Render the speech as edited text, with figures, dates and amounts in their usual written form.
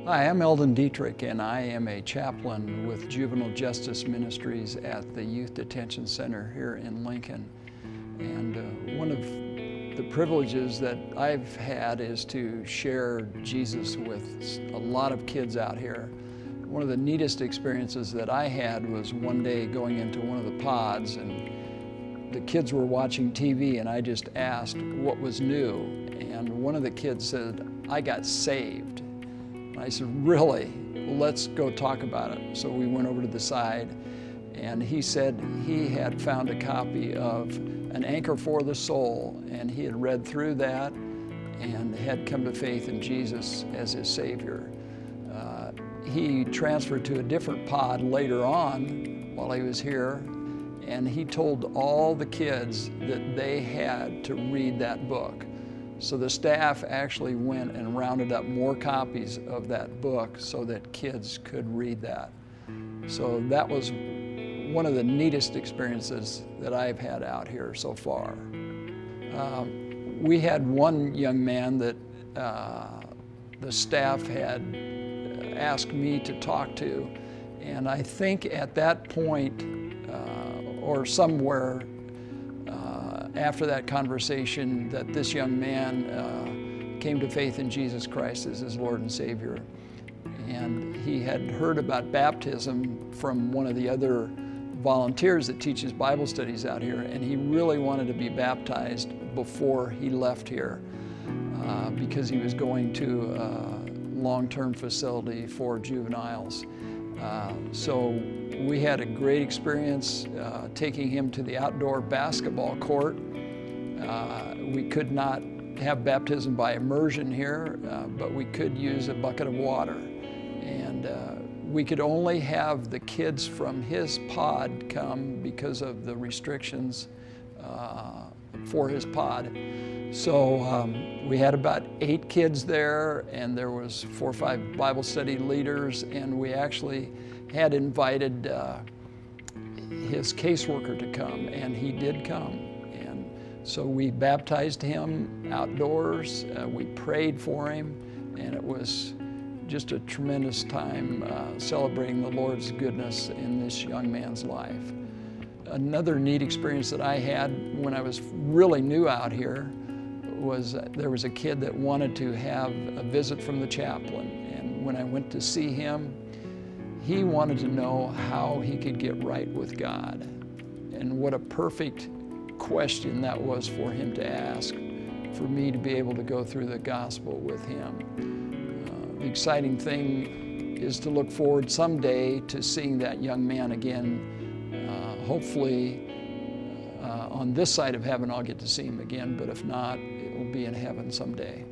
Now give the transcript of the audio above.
Hi, I'm Eldon Dietrich, and I am a chaplain with Juvenile Justice Ministries at the Youth Detention Center here in Lincoln. And one of the privileges that I've had is to share Jesus with a lot of kids out here. One of the neatest experiences that I had was one day going into one of the pods, and the kids were watching TV, and I just asked what was new. And one of the kids said, "I got saved." I said, "Really? Well, let's go talk about it." So we went over to the side, and he said he had found a copy of An Anchor for the Soul, and he had read through that and had come to faith in Jesus as his Savior. He transferred to a different pod later on while he was here, and he told all the kids that they had to read that book. So the staff actually went and rounded up more copies of that book so that kids could read that. So that was one of the neatest experiences that I've had out here so far. We had one young man that the staff had asked me to talk to, and I think at that point or somewhere after that conversation that this young man came to faith in Jesus Christ as his Lord and Savior. And he had heard about baptism from one of the other volunteers that teaches Bible studies out here, and he really wanted to be baptized before he left here because he was going to a long-term facility for juveniles. So we had a great experience taking him to the outdoor basketball court. We could not have baptism by immersion here, but we could use a bucket of water. And we could only have the kids from his pod come because of the restrictions for his pod. So we had about 8 kids there, and there was 4 or 5 Bible study leaders, and we actually had invited his caseworker to come, and he did come. And so we baptized him outdoors, we prayed for him, and it was just a tremendous time celebrating the Lord's goodness in this young man's life. Another neat experience that I had when I was really new out here was there was a kid that wanted to have a visit from the chaplain, and when I went to see him, he wanted to know how he could get right with God. And what a perfect question that was for him to ask, for me to be able to go through the gospel with him. The exciting thing is to look forward someday to seeing that young man again. Hopefully on this side of heaven I'll get to see him again, but if not, it will be in heaven someday.